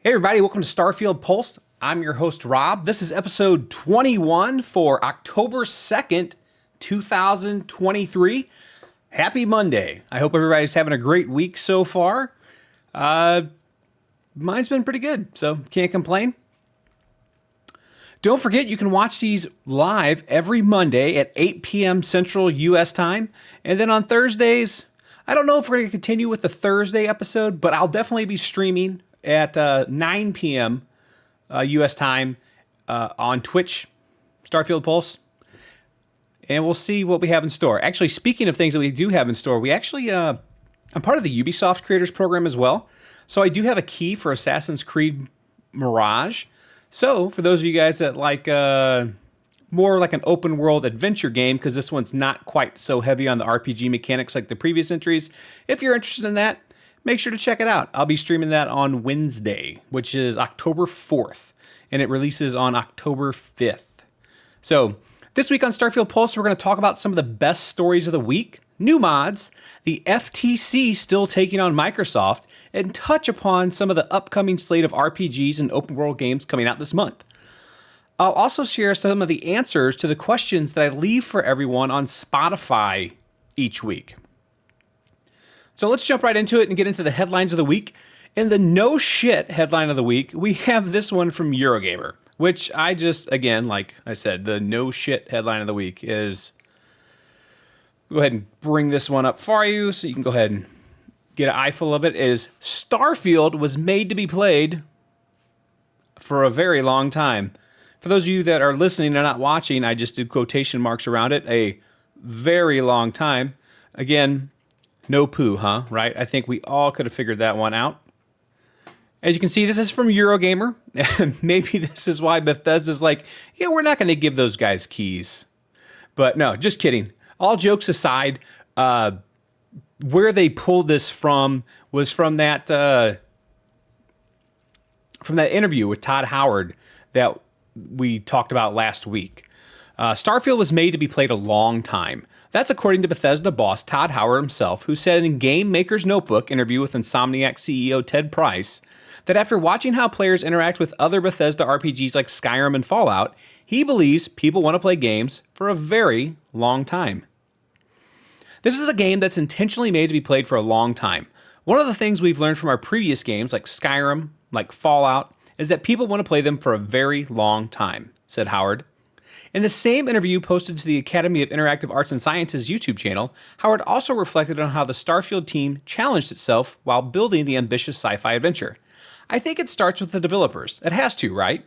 Hey everybody, welcome to Starfield Pulse. I'm your host Rob. This is episode 21 for October 2nd, 2023. Happy Monday. I hope everybody's having a great week so far. Mine's been pretty good, so can't complain. Don't forget, you can watch these live every Monday at 8 p.m. Central U.S. time. And then on Thursdays, I don't know if we're going to continue with the Thursday episode, but I'll definitely be streaming at 9 p.m. U.S. time on Twitch, Starfield Pulse. And we'll see what we have in store. Actually, speaking of things that we do have in store, we actually, I'm part of the Ubisoft Creators Program as well. So I do have a key for Assassin's Creed Mirage. So for those of you guys that like more like an open world adventure game, because this one's not quite so heavy on the RPG mechanics like the previous entries, if you're interested in that, make sure to check it out. I'll be streaming that on Wednesday, which is October 4th, and it releases on October 5th. So this week on Starfield Pulse, we're going to talk about some of the best stories of the week, new mods, the FTC still taking on Microsoft, and touch upon some of the upcoming slate of RPGs and open world games coming out this month. I'll also share some of the answers to the questions that I leave for everyone on Spotify each week. So let's jump right into it and get into the headlines of the week. In the no shit headline of the week, we have this one from Eurogamer, which I just, again, like I said, the no shit headline of the week is, go ahead and bring this one up for you so you can go ahead and get an eyeful of it, is Starfield was made to be played for a very long time. For those of you that are listening and not watching, I just did quotation marks around it, a very long time. Again, no poo, huh? Right? I think we all could have figured that one out. As you can see, this is from Eurogamer. Maybe this is why Bethesda's like, yeah, we're not going to give those guys keys. But no, just kidding. All jokes aside, where they pulled this from was from that interview with Todd Howard that we talked about last week. Starfield was made to be played a long time. That's according to Bethesda boss Todd Howard himself, who said in Game Maker's Notebook interview with Insomniac CEO Ted Price that after watching how players interact with other Bethesda RPGs like Skyrim and Fallout, he believes people want to play games for a very long time. This is a game that's intentionally made to be played for a long time. One of the things we've learned from our previous games like Skyrim, like Fallout, is that people want to play them for a very long time, said Howard. In the same interview posted to the Academy of Interactive Arts and Sciences YouTube channel, Howard also reflected on how the Starfield team challenged itself while building the ambitious sci-fi adventure. I think it starts with the developers. It has to, right?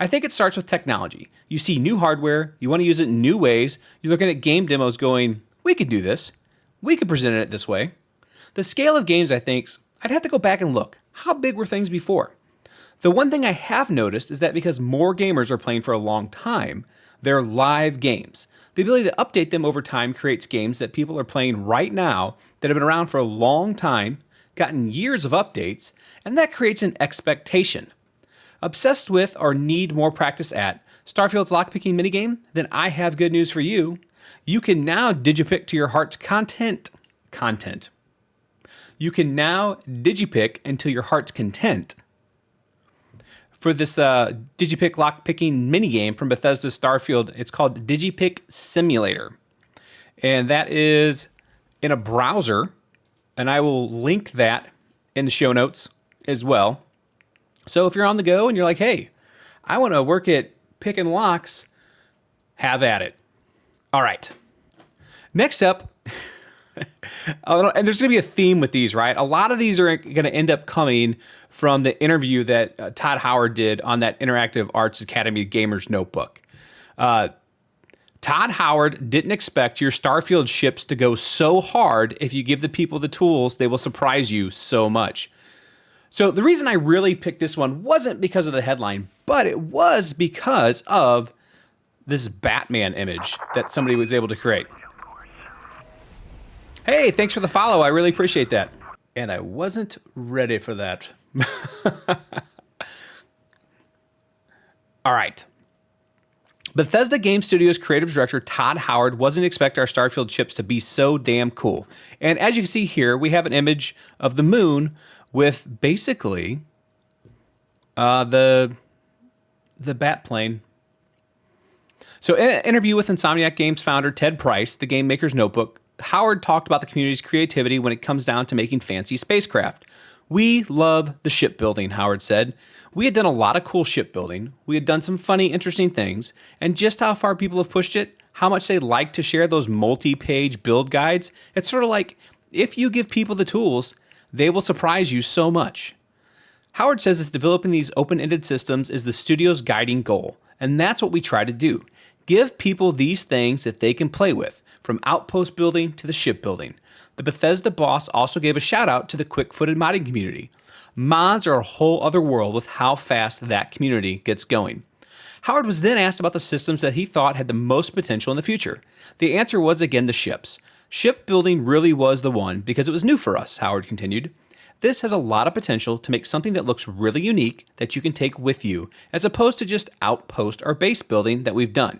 I think it starts with technology. You see new hardware, you want to use it in new ways, you're looking at game demos going, we could do this, we could present it this way. The scale of games, I think, I'd have to go back and look. How big were things before? The one thing I have noticed is that because more gamers are playing for a long time, they're live games. The ability to update them over time creates games that people are playing right now that have been around for a long time, gotten years of updates, and that creates an expectation. Obsessed with or need more practice at Starfield's lockpicking minigame? Then I have good news for you. You can now digipick to your heart's content. You can now digipick until your heart's content for this Digipick lockpicking minigame from Bethesda's Starfield. It's called Digipick Simulator. And that is in a browser. And I will link that in the show notes as well. So if you're on the go and you're like, hey, I want to work at picking locks, have at it. All right. Next up, and there's going to be a theme with these, right? A lot of these are going to end up coming from the interview that Todd Howard did on that Interactive Arts Academy Gamers Notebook. Todd Howard didn't expect your Starfield ships to go so hard. If you give the people the tools, they will surprise you so much. So the reason I really picked this one wasn't because of the headline, but it was because of this Batman image that somebody was able to create. Hey, thanks for the follow. I really appreciate that. And I wasn't ready for that. All right. Bethesda Game Studios creative director Todd Howard wasn't expect our Starfield ships to be so damn cool. And as you can see here, we have an image of the moon with basically The bat plane. So, in an interview with Insomniac Games founder Ted Price, the Game Maker's Notebook, Howard talked about the community's creativity when it comes down to making fancy spacecraft. We love the shipbuilding, Howard said. We had done a lot of cool shipbuilding. We had done some funny, interesting things. And just how far people have pushed it, how much they like to share those multi-page build guides. It's sort of like, if you give people the tools, they will surprise you so much. Howard says that developing these open-ended systems is the studio's guiding goal. And that's what we try to do. Give people these things that they can play with, from outpost building to the shipbuilding. The Bethesda boss also gave a shout out to the quick-footed modding community. Mods are a whole other world with how fast that community gets going. Howard was then asked about the systems that he thought had the most potential in the future. The answer was again the ships. Shipbuilding really was the one because it was new for us, Howard continued. This has a lot of potential to make something that looks really unique that you can take with you, as opposed to just outpost or base building that we've done.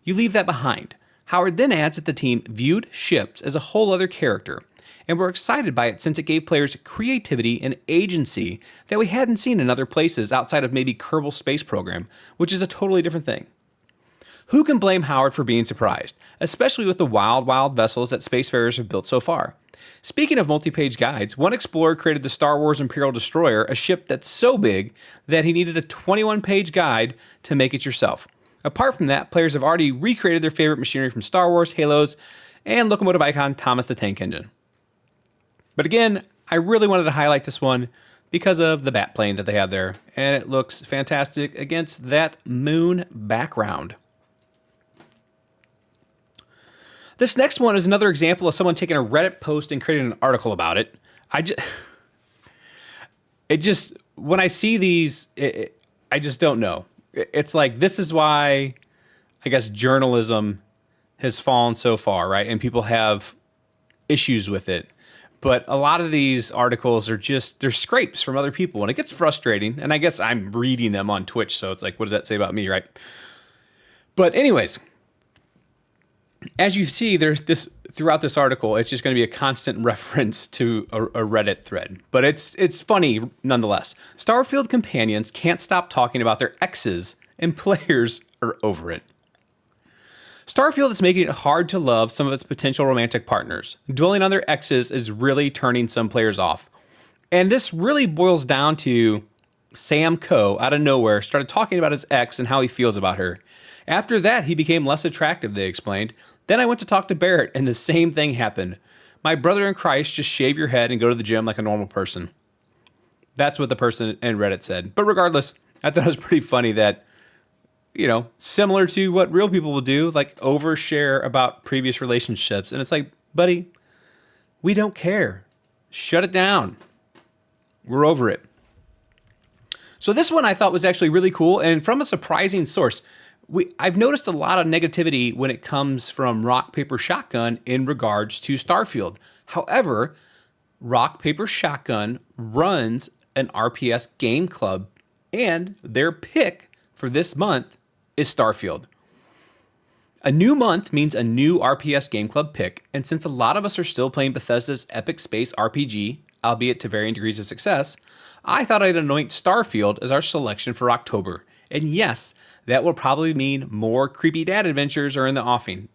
You leave that behind. Howard then adds that the team viewed ships as a whole other character, and were excited by it since it gave players creativity and agency that we hadn't seen in other places outside of maybe Kerbal Space Program, which is a totally different thing. Who can blame Howard for being surprised, especially with the wild vessels that spacefarers have built so far? Speaking of multi-page guides, one explorer created the Star Wars Imperial Destroyer, a ship that's so big that he needed a 21-page guide to make it yourself. Apart from that, players have already recreated their favorite machinery from Star Wars, Halos, and locomotive icon Thomas the Tank Engine. But again, I really wanted to highlight this one because of the bat plane that they have there, and it looks fantastic against that moon background. This next one is another example of someone taking a Reddit post and creating an article about it. When I see these, I just don't know. It's like, this is why I guess journalism has fallen so far, right? And people have issues with it. But a lot of these articles are they're scrapes from other people, and it gets frustrating. And I guess I'm reading them on Twitch, so it's like, what does that say about me, right? But anyways, as you see, there's this throughout this article, it's just going to be a constant reference to a Reddit thread. But it's funny nonetheless. Starfield companions can't stop talking about their exes, and players are over it. Starfield is making it hard to love some of its potential romantic partners. Dwelling on their exes is really turning some players off. And this really boils down to Sam Coe, out of nowhere, started talking about his ex and how he feels about her. After that, he became less attractive, they explained. Then I went to talk to Barrett, and the same thing happened. My brother in Christ, just shave your head and go to the gym like a normal person. That's what the person in Reddit said. But regardless, I thought it was pretty funny that, similar to what real people will do, like overshare about previous relationships. And it's like, buddy, we don't care. Shut it down. We're over it. So this one I thought was actually really cool, and from a surprising source. I've noticed a lot of negativity when it comes from Rock, Paper, Shotgun in regards to Starfield. However, Rock, Paper, Shotgun runs an RPS game club, and their pick for this month is Starfield. A new month means a new RPS game club pick, and since a lot of us are still playing Bethesda's epic space RPG, albeit to varying degrees of success, I thought I'd anoint Starfield as our selection for October. And yes, that will probably mean more creepy dad adventures are in the offing.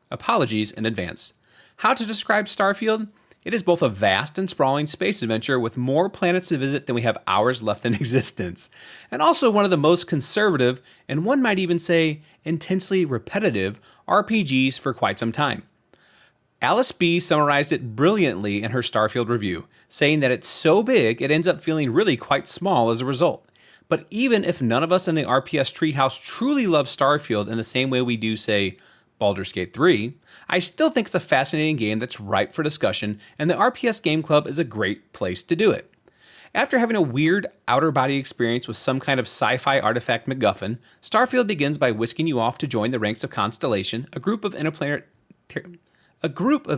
Apologies in advance. How to describe Starfield? It is both a vast and sprawling space adventure with more planets to visit than we have hours left in existence, and also one of the most conservative, and one might even say intensely repetitive, RPGs for quite some time. Alice B. summarized it brilliantly in her Starfield review, saying that it's so big it ends up feeling really quite small as a result. But even if none of us in the RPS treehouse truly love Starfield in the same way we do, say, Baldur's Gate 3, I still think it's a fascinating game that's ripe for discussion, and the RPS Game Club is a great place to do it. After having a weird outer body experience with some kind of sci-fi artifact MacGuffin, Starfield begins by whisking you off to join the ranks of Constellation, a group of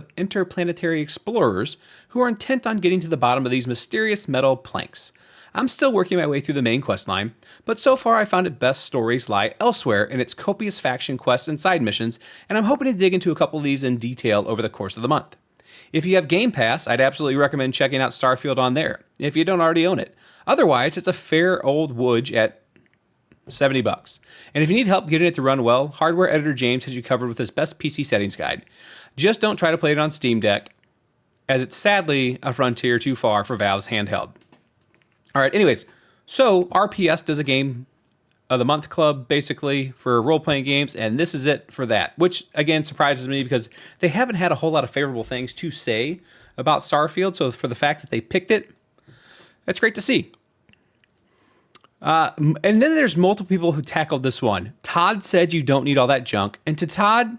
interplanetary explorers who are intent on getting to the bottom of these mysterious metal planks. I'm still working my way through the main quest line, but so far I found it best stories lie elsewhere in its copious faction quests and side missions, and I'm hoping to dig into a couple of these in detail over the course of the month. If you have Game Pass, I'd absolutely recommend checking out Starfield on there, if you don't already own it. Otherwise, it's a fair old wooge at $70. And if you need help getting it to run well, hardware editor James has you covered with his best PC settings guide. Just don't try to play it on Steam Deck, as it's sadly a frontier too far for Valve's handheld. All right, anyways, so RPS does a game of the month club basically for role-playing games, and this is it for that, which again surprises me because they haven't had a whole lot of favorable things to say about Starfield. So for the fact that they picked it, that's great to see. And then there's multiple people who tackled this one. Todd said you don't need all that junk. And to Todd,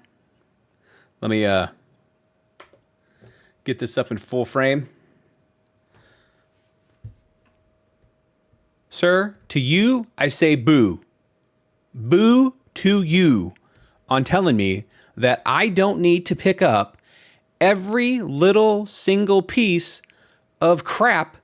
let me get this up in full frame. Sir, to you, I say boo. Boo to you on telling me that I don't need to pick up every little single piece of crap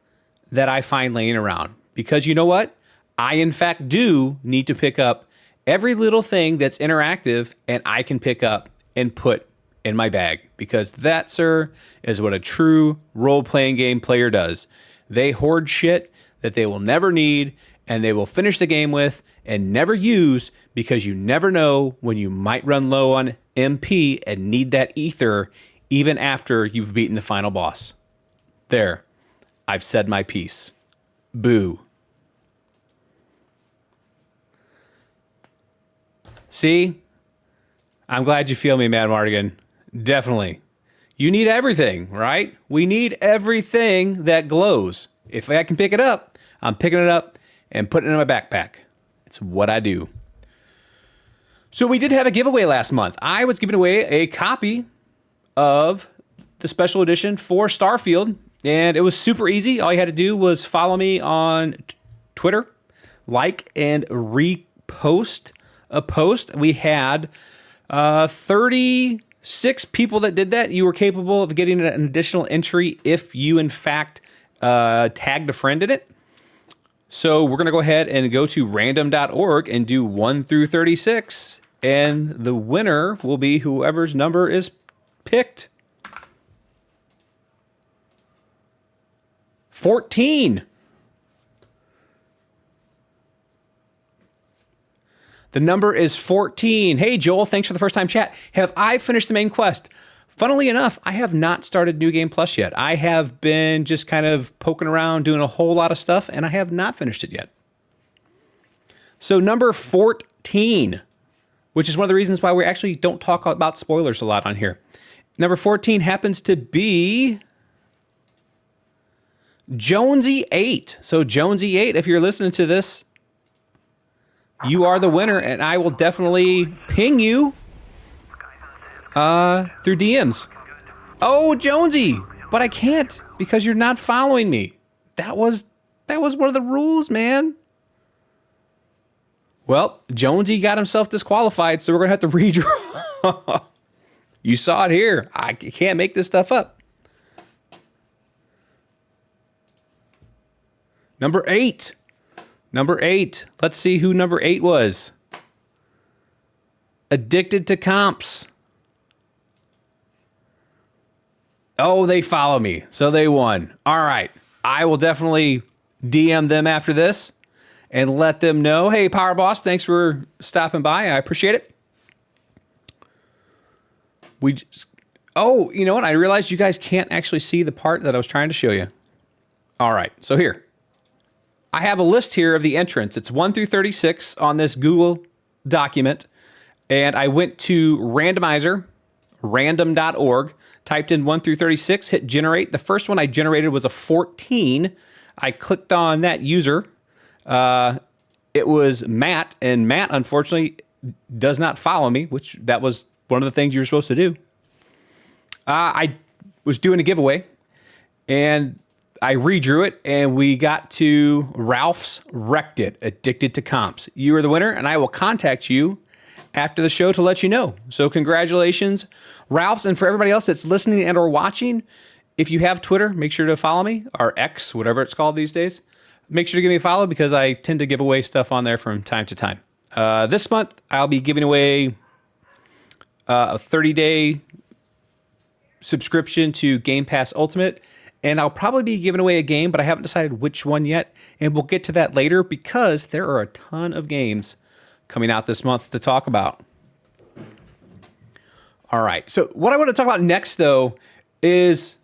that I find laying around. Because you know what? I, in fact, do need to pick up every little thing that's interactive and I can pick up and put in my bag. Because that, sir, is what a true role-playing game player does. They hoard shit that they will never need and they will finish the game with and never use because you never know when you might run low on MP and need that ether even after you've beaten the final boss. There. I've said my piece. Boo. See? I'm glad you feel me, Mad Mardigan. Definitely. You need everything, right? We need everything that glows. If I can pick it up, I'm picking it up and putting it in my backpack. It's what I do. So we did have a giveaway last month. I was giving away a copy of the special edition for Starfield, and it was super easy. All you had to do was follow me on Twitter, like and repost a post. We had 36 people that did that. You were capable of getting an additional entry if you, in fact, tagged a friend in it. So we're going to go ahead and go to random.org and do 1 through 36. And the winner will be whoever's number is picked. 14. The number is 14. Hey, Joel, thanks for the first time chat. Have I finished the main quest? Funnily enough, I have not started New Game Plus yet. I have been just kind of poking around, doing a whole lot of stuff, and I have not finished it yet. So number 14, which is one of the reasons why we actually don't talk about spoilers a lot on here. Number 14 happens to be Jonesy8. So Jonesy8, if you're listening to this, you are the winner, and I will definitely ping you through DMs. Oh, Jonesy, but I can't because you're not following me. That was one of the rules, man. Well, Jonesy got himself disqualified, so we're going to have to redraw. You saw it here. I can't make this stuff up. Number 8. Number 8. Let's see who number 8 was. Addicted to Comps. Oh, they follow me, so they won. All right. I will definitely DM them after this and let them know, hey, Power Boss, thanks for stopping by. I appreciate it. Oh, you know what? I realized you guys can't actually see the part that I was trying to show you. All right. So here. I have a list here of the entrants. It's 1 through 36 on this Google document. And I went to randomizer, random.org, typed in 1 through 36, hit generate. The first one I generated was a 14. I clicked on that user. It was Matt, and Matt, unfortunately, does not follow me, which that was one of the things you were supposed to do. I was doing a giveaway, and I redrew it, and we got to Ralph's Wrecked It, Addicted to Comps. You are the winner, and I will contact you after the show to let you know. So congratulations, Ralph's, and for everybody else that's listening and or watching, if you have Twitter, make sure to follow me, or X, whatever it's called these days. Make sure to give me a follow because I tend to give away stuff on there from time to time. This month, I'll be giving away a 30-day subscription to Game Pass Ultimate And I'll probably be giving away a game, but I haven't decided which one yet. And we'll get to that later because there are a ton of games coming out this month to talk about. All right. So what I want to talk about next, though, is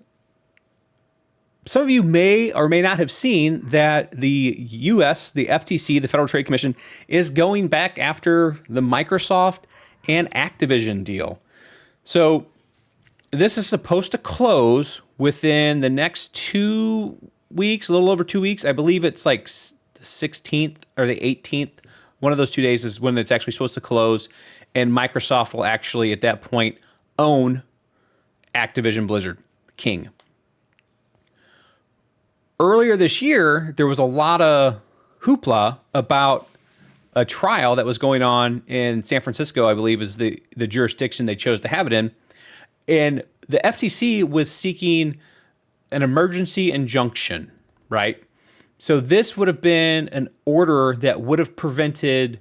some of you may or may not have seen that the U.S., the FTC, the Federal Trade Commission, is going back after the Microsoft and Activision deal. So this is supposed to close within the next 2 weeks, a little over 2 weeks. I believe it's like the 16th or the 18th. One of those 2 days is when it's actually supposed to close. And Microsoft will actually, at that point, own Activision Blizzard, King. Earlier this year, there was a lot of hoopla about a trial that was going on in San Francisco, I believe is the jurisdiction they chose to have it in. And the FTC was seeking an emergency injunction, right? So this would have been an order that would have prevented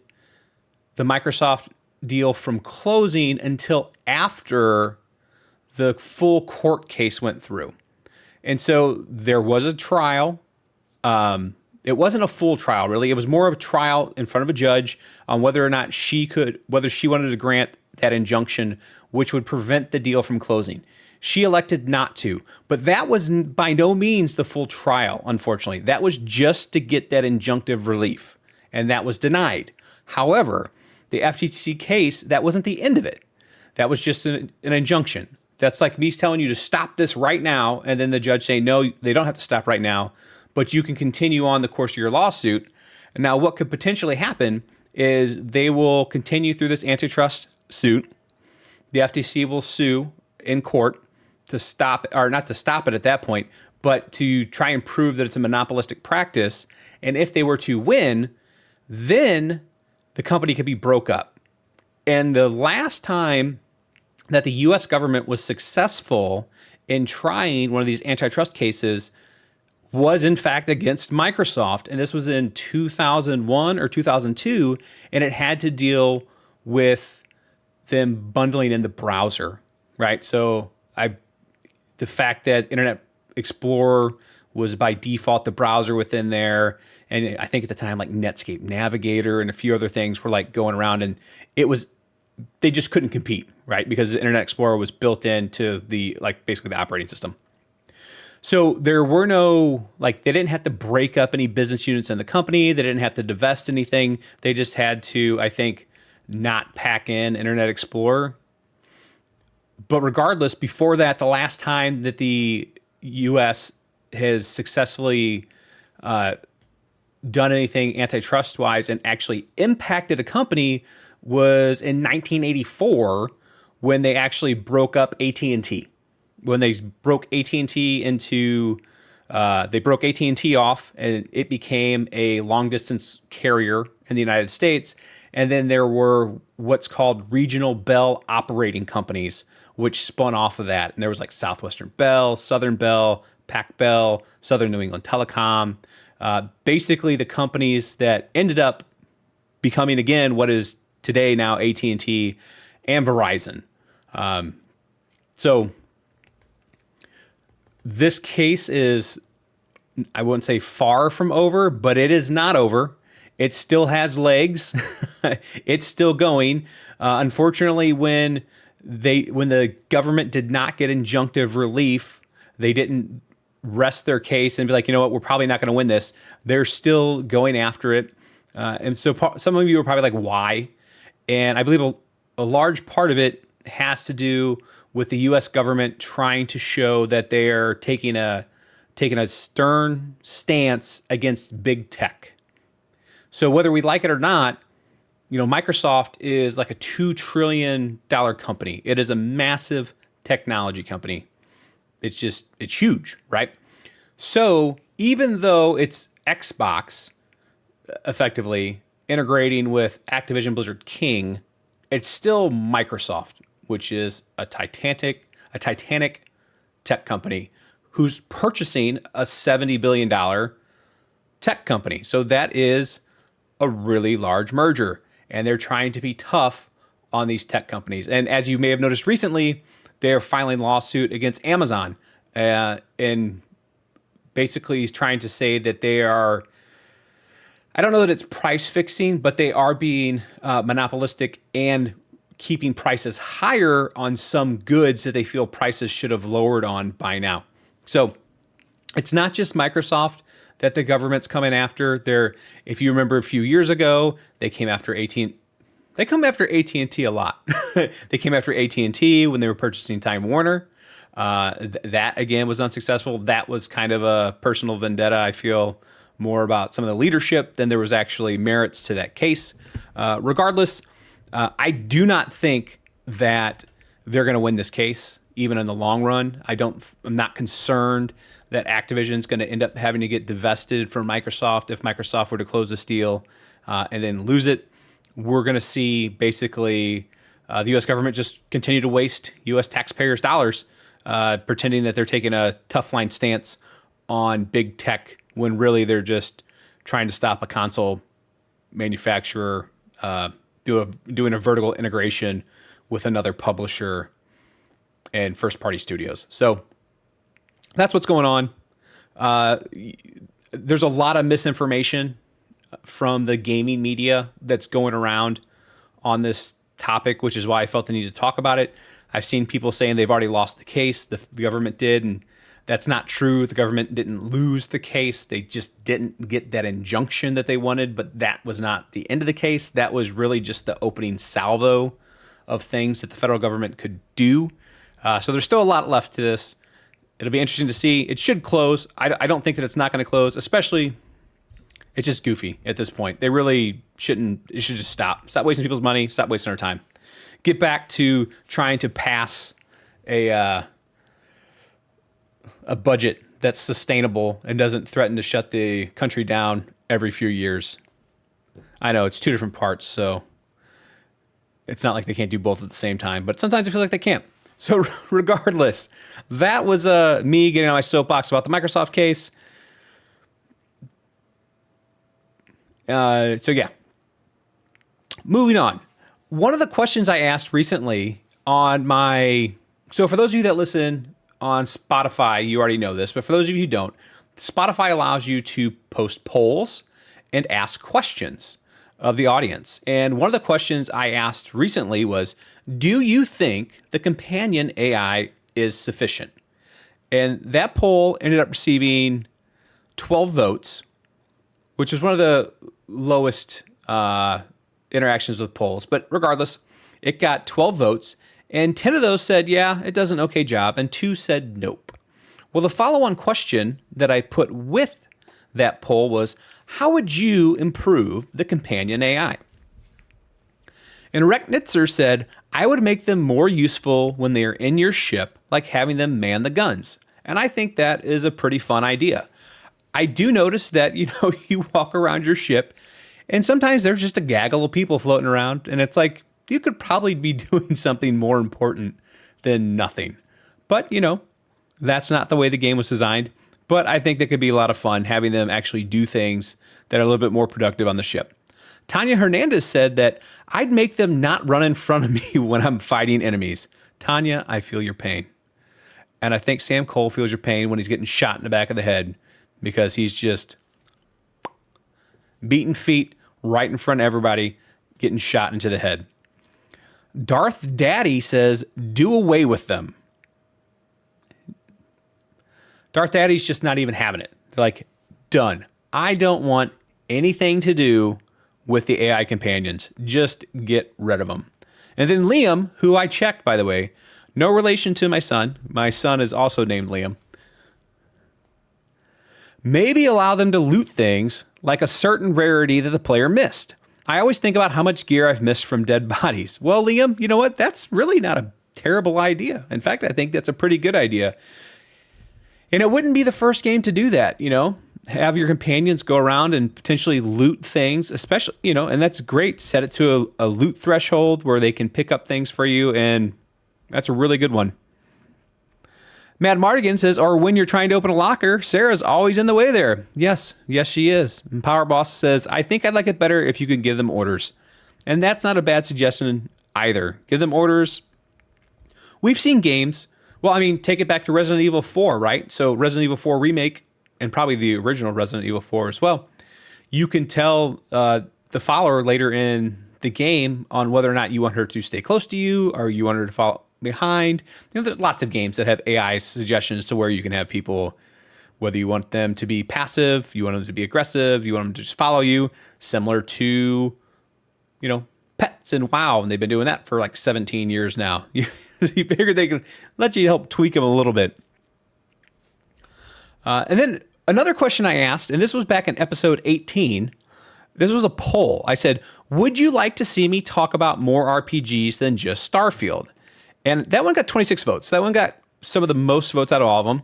the Microsoft deal from closing until after the full court case went through. And so there was a trial. It wasn't a full trial, really. It was more of a trial in front of a judge on whether or not whether she wanted to grant that injunction, which would prevent the deal from closing. She elected not to, but that was by no means the full trial, unfortunately. That was just to get that injunctive relief, and that was denied. However, the FTC case, that wasn't the end of it. That was just an injunction. That's like me telling you to stop this right now, and then the judge saying, no, they don't have to stop right now, but you can continue on the course of your lawsuit. And now what could potentially happen is they will continue through this antitrust suit. The FTC will sue in court to stop, or not to stop it at that point, but to try and prove that it's a monopolistic practice. And if they were to win, then the company could be broke up. And the last time that the U.S. government was successful in trying one of these antitrust cases was, in fact, against Microsoft. And this was in 2001 or 2002, and it had to deal with them bundling in the browser, right? So the fact that Internet Explorer was by default the browser within there, and I think at the time like Netscape Navigator and a few other things were like going around, and they just couldn't compete, right? Because the Internet Explorer was built into basically the operating system. So there were they didn't have to break up any business units in the company. They didn't have to divest anything. They just had to, I think, not pack in Internet Explorer. But regardless, before that, the last time that the U.S. has successfully done anything antitrust-wise and actually impacted a company was in 1984 when they actually broke up AT&T. When they broke AT&T they broke AT&T off, and it became a long-distance carrier in the United States. And then there were what's called regional Bell operating companies, which spun off of that. And there was like Southwestern Bell, Southern Bell, Pac Bell, Southern New England Telecom. Basically, the companies that ended up becoming, again, what is today now AT&T and Verizon. So this case is, I wouldn't say far from over, but it is not over. It still has legs. It's still going. Unfortunately, when the government did not get injunctive relief, they didn't rest their case and be like, you know what, we're probably not going to win this. They're still going after it. And so some of you are probably like, why? And I believe a large part of it has to do with the U.S. government trying to show that they are taking a stern stance against big tech. So whether we like it or not, Microsoft is like a $2 trillion company. It is a massive technology company. It's huge, right? So even though it's Xbox effectively integrating with Activision Blizzard King, it's still Microsoft, which is a titanic tech company who's purchasing a $70 billion tech company. So that is a really large merger, and they're trying to be tough on these tech companies. And as you may have noticed recently, they're filing a lawsuit against Amazon. And basically is trying to say that they are, I don't know that it's price fixing, but they are being monopolistic and keeping prices higher on some goods that they feel prices should have lowered on by now. So it's not just Microsoft that the government's coming after. If you remember a few years ago, they came after AT&T. They come after AT&T a lot. They came after AT&T when they were purchasing Time Warner. That, again, was unsuccessful. That was kind of a personal vendetta, I feel, more about some of the leadership than there was actually merits to that case. Regardless, I do not think that they're going to win this case, even in the long run. I'm not concerned that Activision's going to end up having to get divested from Microsoft if Microsoft were to close this deal and then lose it. We're going to see basically the U.S. government just continue to waste U.S. taxpayers' dollars, pretending that they're taking a tough line stance on big tech when really they're just trying to stop a console manufacturer doing a vertical integration with another publisher and first-party studios. So that's what's going on. There's a lot of misinformation from the gaming media that's going around on this topic, which is why I felt the need to talk about it. I've seen people saying they've already lost the case, the government did, and that's not true. The government didn't lose the case. They just didn't get that injunction that they wanted, but that was not the end of the case. That was really just the opening salvo of things that the federal government could do. So there's still a lot left to this. It'll be interesting to see. It should close. I don't think that it's not going to close, especially it's just goofy at this point. They really shouldn't. It should just stop. Stop wasting people's money. Stop wasting our time. Get back to trying to pass a budget that's sustainable and doesn't threaten to shut the country down every few years. I know it's two different parts, so it's not like they can't do both at the same time, but sometimes I feel like they can't. So regardless, that was me getting on my soapbox about the Microsoft case. So yeah, moving on. One of the questions I asked recently on so for those of you that listen on Spotify, you already know this, but for those of you who don't, Spotify allows you to post polls and ask questions of the audience. And one of the questions I asked recently was, do you think the companion AI is sufficient? And that poll ended up receiving 12 votes, which was one of the lowest interactions with polls. But regardless, it got 12 votes, and 10 of those said, yeah, it does an okay job, and 2 said nope. Well, the follow-on question that I put with that poll was, how would you improve the companion AI? And Recknitzer said, I would make them more useful when they are in your ship, like having them man the guns. And I think that is a pretty fun idea. I do notice that, you walk around your ship and sometimes there's just a gaggle of people floating around and it's like, you could probably be doing something more important than nothing. But, that's not the way the game was designed. But I think that could be a lot of fun having them actually do things that are a little bit more productive on the ship. Tanya Hernandez said that I'd make them not run in front of me when I'm fighting enemies. Tanya, I feel your pain. And I think Sam Cole feels your pain when he's getting shot in the back of the head because he's just beating feet right in front of everybody, getting shot into the head. Darth Daddy says, do away with them. Darth Daddy's just not even having it. They're like, done. I don't want anything to do with the AI companions. Just get rid of them. And then Liam, who I checked, by the way, no relation to my son. My son is also named Liam. Maybe allow them to loot things like a certain rarity that the player missed. I always think about how much gear I've missed from dead bodies. Well, Liam, you know what? That's really not a terrible idea. In fact, I think that's a pretty good idea. And it wouldn't be the first game to do that, have your companions go around and potentially loot things, especially, and that's great. Set it to a loot threshold where they can pick up things for you, and that's a really good one. Matt Mardigan says, or when you're trying to open a locker, Sarah's always in the way there. Yes, she is. And Power Boss says, I think I'd like it better if you could give them orders. And that's not a bad suggestion either. Give them orders. We've seen games. Well, take it back to Resident Evil 4, right? So Resident Evil 4 Remake and probably the original Resident Evil 4 as well, you can tell the follower later in the game on whether or not you want her to stay close to you or you want her to follow behind. There's lots of games that have AI suggestions to where you can have people, whether you want them to be passive, you want them to be aggressive, you want them to just follow you, similar to, pets and WoW. And they've been doing that for like 17 years now. You figure they can let you help tweak them a little bit. And then another question I asked, and this was back in episode 18, this was a poll. I said, would you like to see me talk about more RPGs than just Starfield? And that one got 26 votes. That one got some of the most votes out of all of them.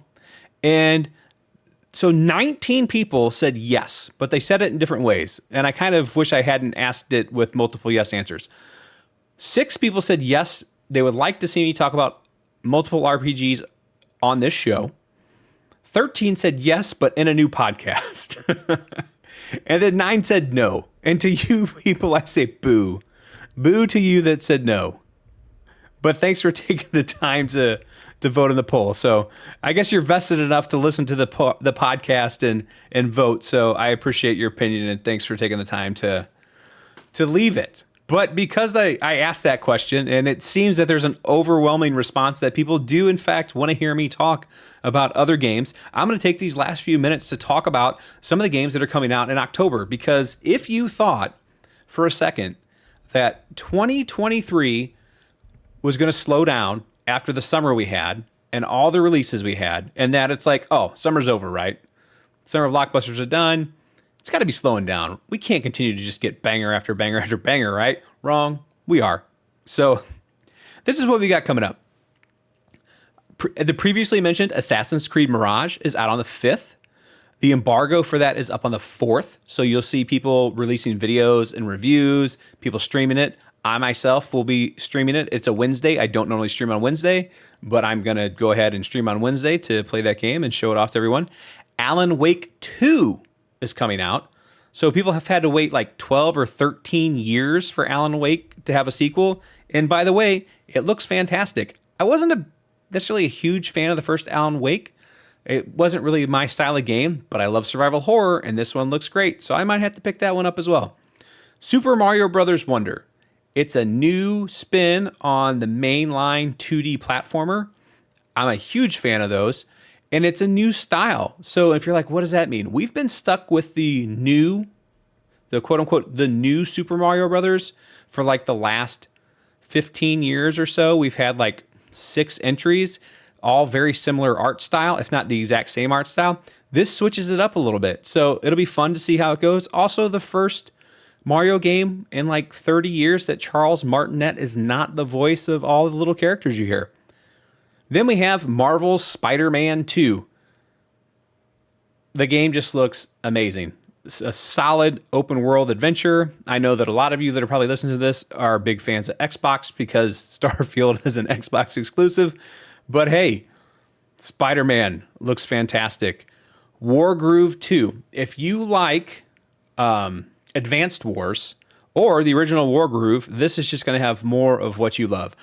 And so 19 people said yes, but they said it in different ways. And I kind of wish I hadn't asked it with multiple yes answers. 6 people said yes, they would like to see me talk about multiple RPGs on this show. 13 said yes, but in a new podcast. And then 9 said no. And to you people, I say boo. Boo to you that said no. But thanks for taking the time to vote in the poll. So I guess you're vested enough to listen to the podcast and vote. So I appreciate your opinion and thanks for taking the time to leave it. But because I asked that question, and it seems that there's an overwhelming response that people do, in fact, want to hear me talk about other games, I'm going to take these last few minutes to talk about some of the games that are coming out in October. Because if you thought for a second that 2023 was going to slow down after the summer we had and all the releases we had, and that it's like, oh, summer's over, right? Summer blockbusters are done. It's got to be slowing down. We can't continue to just get banger after banger after banger, right? Wrong. We are. So this is what we got coming up. The previously mentioned Assassin's Creed Mirage is out on the 5th. The embargo for that is up on the 4th. So you'll see people releasing videos and reviews, people streaming it. I myself will be streaming it. It's a Wednesday. I don't normally stream on Wednesday, but I'm going to go ahead and stream on Wednesday to play that game and show it off to everyone. Alan Wake 2 is coming out. So people have had to wait like 12 or 13 years for Alan Wake to have a sequel. And by the way, it looks fantastic. I wasn't necessarily a huge fan of the first Alan Wake. It wasn't really my style of game, but I love survival horror, and this one looks great. So I might have to pick that one up as well. Super Mario Bros. Wonder. It's a new spin on the mainline 2D platformer. I'm a huge fan of those. And it's a new style. So if you're like, what does that mean? We've been stuck with the quote unquote, the new Super Mario Brothers for like the last 15 years or so. We've had like 6 entries, all very similar art style, if not the exact same art style. This switches it up a little bit. So it'll be fun to see how it goes. Also, the first Mario game in like 30 years that Charles Martinet is not the voice of all the little characters you hear. Then we have Marvel's Spider-Man 2. The game just looks amazing. It's a solid open world adventure. I know that a lot of you that are probably listening to this are big fans of Xbox because Starfield is an Xbox exclusive. But hey, Spider-Man looks fantastic. Wargroove 2. If you like Advanced Wars or the original Wargroove, this is just going to have more of what you love.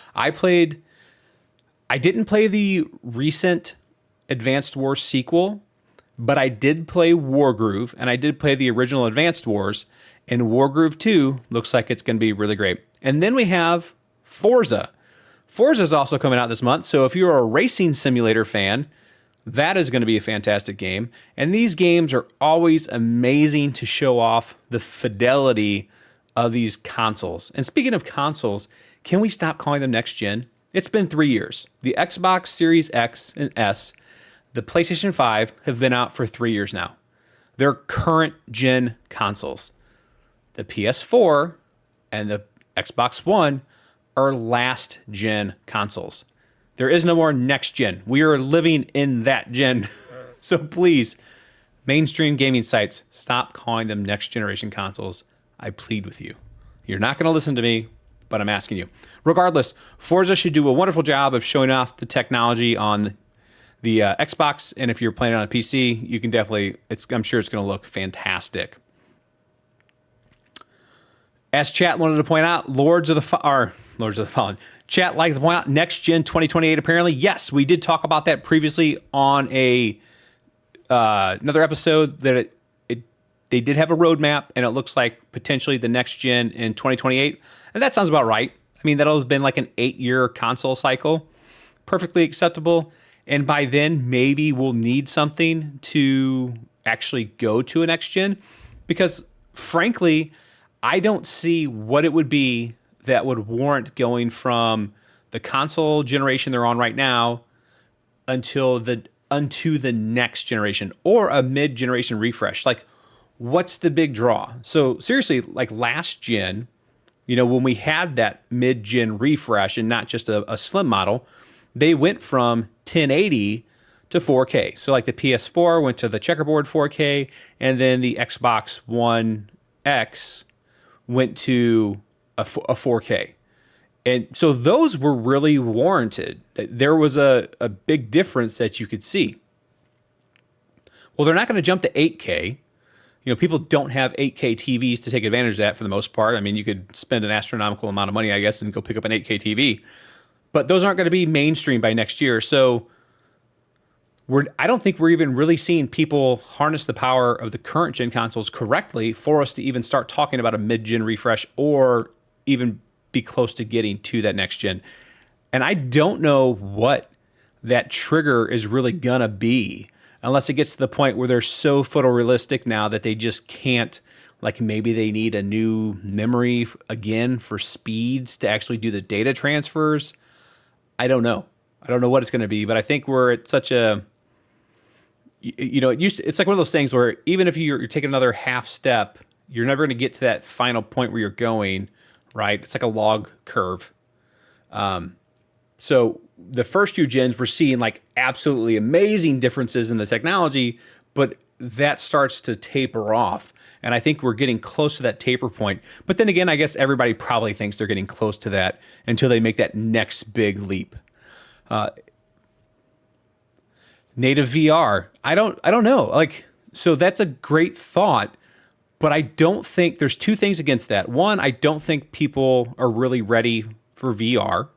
I didn't play the recent Advanced Wars sequel, but I did play Wargroove, and I did play the original Advanced Wars, and Wargroove 2 looks like it's going to be really great. And then we have Forza. Forza is also coming out this month, so if you're a racing simulator fan, that is going to be a fantastic game. And these games are always amazing to show off the fidelity of these consoles. And speaking of consoles, can we stop calling them next gen? It's been 3 years. The Xbox Series X and S, the PlayStation 5 have been out for 3 years now. They're current gen consoles. The PS4 and the Xbox One are last gen consoles. There is no more next gen. We are living in that gen. So please, mainstream gaming sites, stop calling them next generation consoles. I plead with you. You're not going to listen to me, but I'm asking you. Regardless, Forza should do a wonderful job of showing off the technology on the Xbox, and if you're playing on a PC, you can definitely, I'm sure it's going to look fantastic. As chat wanted to point out, Lords of the Fallen. Chat likes to point out next gen 2028 apparently. Yes, we did talk about that previously on a another episode that they did have a roadmap, and it looks like potentially the next gen in 2028. And that sounds about right. I mean, that'll have been like an 8-year console cycle. Perfectly acceptable. And by then, maybe we'll need something to actually go to a next gen. Because frankly, I don't see what it would be that would warrant going from the console generation they're on right now unto the next generation or a mid-generation refresh. Like, what's the big draw? So seriously, like last gen, when we had that mid-gen refresh and not just a slim model, they went from 1080 to 4K. So like the PS4 went to the checkerboard 4K, and then the Xbox One X went to a 4K. And so those were really warranted. There was a big difference that you could see. Well, they're not going to jump to 8K. People don't have 8K TVs to take advantage of that for the most part. I mean, you could spend an astronomical amount of money, I guess, and go pick up an 8K TV. But those aren't going to be mainstream by next year. So I don't think we're even really seeing people harness the power of the current gen consoles correctly for us to even start talking about a mid-gen refresh or even be close to getting to that next gen. And I don't know what that trigger is really going to be unless it gets to the point where they're so photorealistic now that they just can't, like maybe they need a new memory again for speeds to actually do the data transfers. I don't know. I don't know what it's going to be, but I think we're at such a, it's like one of those things where even if you're taking another half step, you're never going to get to that final point where you're going, right? It's like a log curve. So the first few gens, we're seeing like absolutely amazing differences in the technology, but that starts to taper off. And I think we're getting close to that taper point. But then again, I guess everybody probably thinks they're getting close to that until they make that next big leap. Native VR. I don't know. Like, so that's a great thought, but I don't think there's two things against that. One, I don't think people are really ready for VR.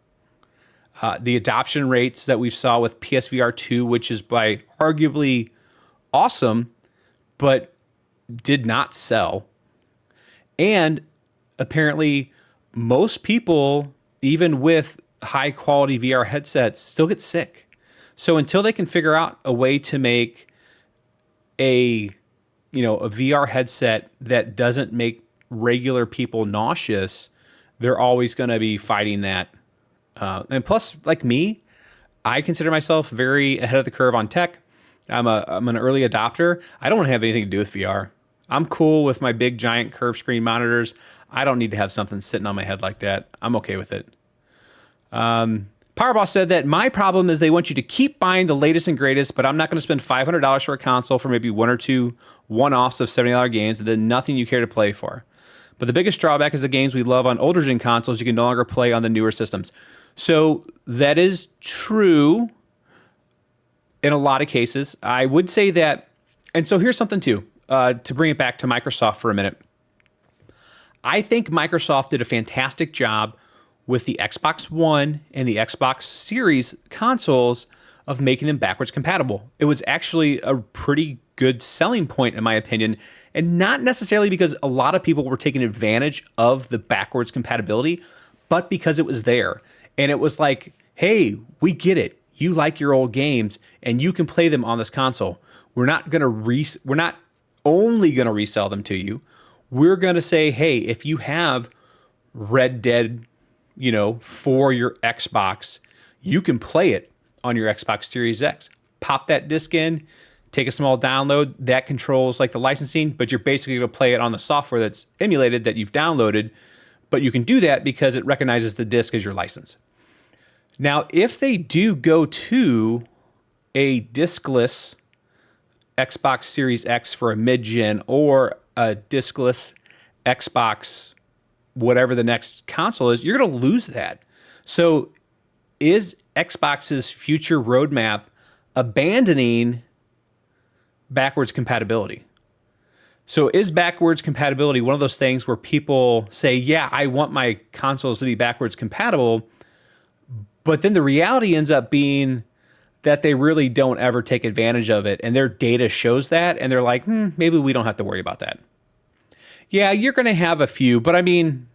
The adoption rates that we saw with PSVR 2, which is by arguably awesome, but did not sell. And apparently most people, even with high quality VR headsets, still get sick. So until they can figure out a way to make a VR headset that doesn't make regular people nauseous, they're always going to be fighting that. And plus, like me, I consider myself very ahead of the curve on tech. I'm an early adopter. I don't want to have anything to do with VR. I'm cool with my big giant curved screen monitors. I don't need to have something sitting on my head like that. I'm okay with it. Powerboss said that my problem is they want you to keep buying the latest and greatest, but I'm not going to spend $500 for a console for maybe one or two one-offs of $70 games and then nothing you care to play for. But the biggest drawback is the games we love on older gen consoles you can no longer play on the newer systems. So that is true in a lot of cases. I would say that, and so here's something too, to bring it back to Microsoft for a minute. I think Microsoft did a fantastic job with the Xbox One and the Xbox Series consoles of making them backwards compatible. It was actually a pretty good selling point, in my opinion, and not necessarily because a lot of people were taking advantage of the backwards compatibility, but because it was there. And it was like, hey, we get it. You like your old games, and you can play them on this console. We're not only going to resell them to you. We're going to say, hey, if you have Red Dead, for your Xbox, you can play it on your Xbox Series X. Pop that disc in, take a small download. That controls like the licensing, but you're basically going to play it on the software that's emulated that you've downloaded. But you can do that because it recognizes the disc as your license. Now, if they do go to a diskless Xbox Series X for a mid-gen or a diskless Xbox, whatever the next console is, you're going to lose that. So is Xbox's future roadmap abandoning backwards compatibility? So is backwards compatibility one of those things where people say, yeah, I want my consoles to be backwards compatible, but then the reality ends up being that they really don't ever take advantage of it. And their data shows that. And they're like, maybe we don't have to worry about that. Yeah, you're going to have a few. But I mean,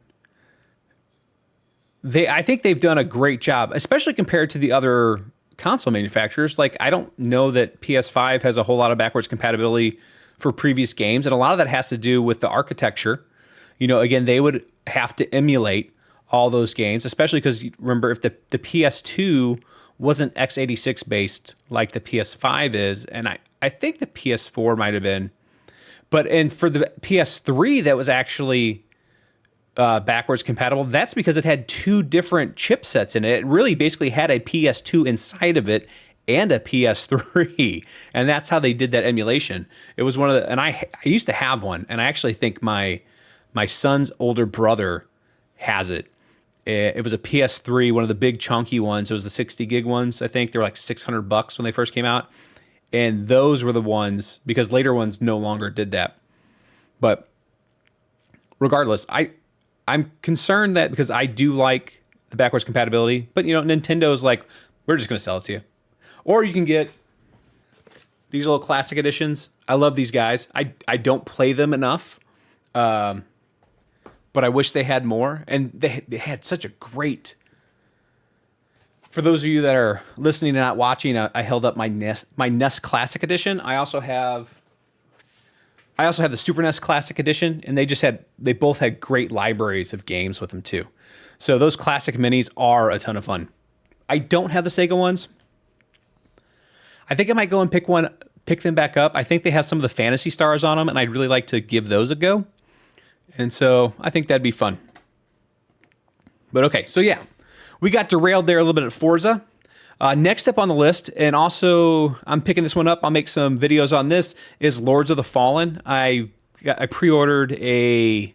I think they've done a great job, especially compared to the other console manufacturers. Like, I don't know that PS5 has a whole lot of backwards compatibility for previous games. And a lot of that has to do with the architecture. Again, they would have to emulate all those games, especially because remember, if the PS2 wasn't x86 based like the PS5 is, and I think the PS4 might have been, and for the PS3 that was actually backwards compatible, that's because it had two different chipsets in it. It really basically had a PS2 inside of it and a PS3, and that's how they did that emulation. It was one of the, and I used to have one, and I actually think my son's older brother has it. It was a PS3, one of the big chunky ones. It was the 60 gig ones. I think they were like $600 when they first came out. And those were the ones, because later ones no longer did that. But regardless, I'm concerned that, because I do like the backwards compatibility, but Nintendo's like, we're just going to sell it to you. Or you can get these little classic editions. I love these guys. I don't play them enough. But I wish they had more. And they had such a great... For those of you that are listening and not watching, I held up my NES Classic Edition. I also have the Super NES Classic Edition, and they both had great libraries of games with them too. So those classic minis are a ton of fun. I don't have the Sega ones. I think I might go and pick them back up. I think they have some of the Phantasy Stars on them, and I'd really like to give those a go. And so I think that'd be fun. But okay, so yeah, we got derailed there a little bit at Forza. Next up on the list, and also I'm picking this one up, I'll make some videos on this, is Lords of the Fallen. I pre-ordered a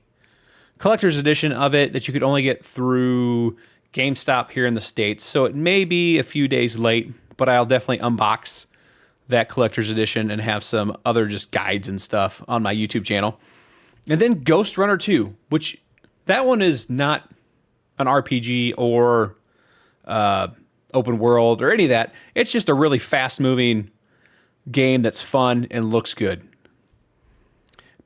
collector's edition of it that you could only get through GameStop here in the States. So it may be a few days late, but I'll definitely unbox that collector's edition and have some other just guides and stuff on my YouTube channel. And then Ghost Runner 2, which that one is not an RPG or open world or any of that. It's just a really fast-moving game that's fun and looks good.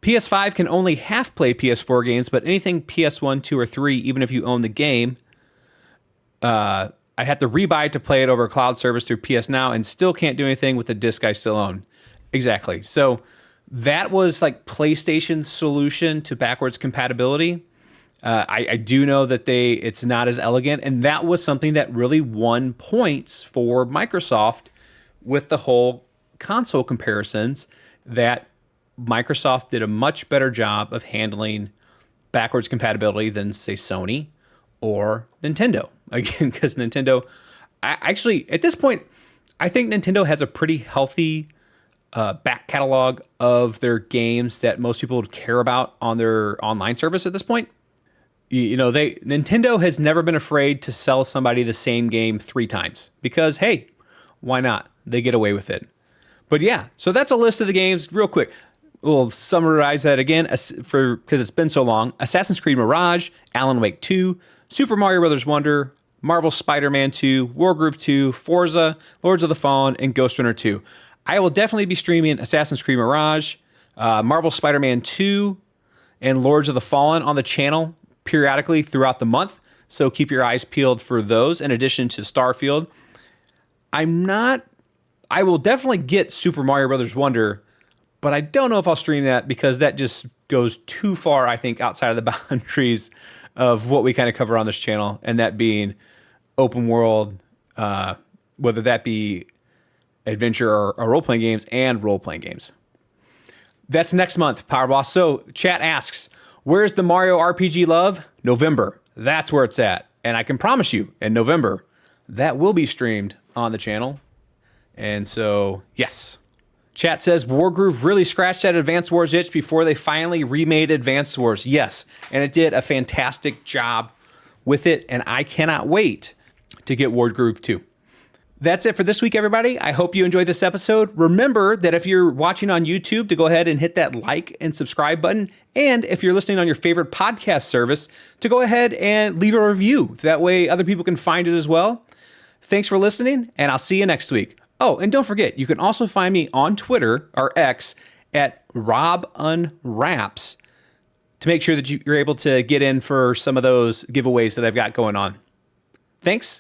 PS5 can only half-play PS4 games, but anything PS1, 2, or 3, even if you own the game, I'd have to rebuy it to play it over a cloud service through PS Now, and still can't do anything with the disc I still own. Exactly. So that was like PlayStation's solution to backwards compatibility. I do know that it's not as elegant, and that was something that really won points for Microsoft with the whole console comparisons, that Microsoft did a much better job of handling backwards compatibility than, say, Sony or Nintendo. Again, because Nintendo, actually, at this point, I think Nintendo has a pretty healthy back catalog of their games that most people would care about on their online service at this point. Nintendo has never been afraid to sell somebody the same game 3 times because, hey, why not? They get away with it. But yeah, so that's a list of the games real quick. We'll summarize that again because it's been so long. Assassin's Creed Mirage, Alan Wake 2, Super Mario Bros. Wonder, Marvel Spider-Man 2, Wargroove 2, Forza, Lords of the Fallen, and Ghost Runner 2. I will definitely be streaming Assassin's Creed Mirage, Marvel Spider-Man 2, and Lords of the Fallen on the channel periodically throughout the month. So keep your eyes peeled for those, in addition to Starfield. I will definitely get Super Mario Bros. Wonder, but I don't know if I'll stream that because that just goes too far, I think, outside of the boundaries of what we kind of cover on this channel, and that being open world, whether that be adventure or role-playing games and role-playing games. That's next month, Power Boss. So chat asks, where's the Mario RPG love? November. That's where it's at. And I can promise you, in November, that will be streamed on the channel. And so, yes. Chat says, Wargroove really scratched that Advance Wars itch before they finally remade Advance Wars. Yes, and it did a fantastic job with it, and I cannot wait to get Wargroove 2. That's it for this week, everybody. I hope you enjoyed this episode. Remember that if you're watching on YouTube, to go ahead and hit that like and subscribe button. And if you're listening on your favorite podcast service, to go ahead and leave a review. That way other people can find it as well. Thanks for listening, and I'll see you next week. Oh, and don't forget, you can also find me on Twitter or X at RobUnwraps to make sure that you're able to get in for some of those giveaways that I've got going on. Thanks.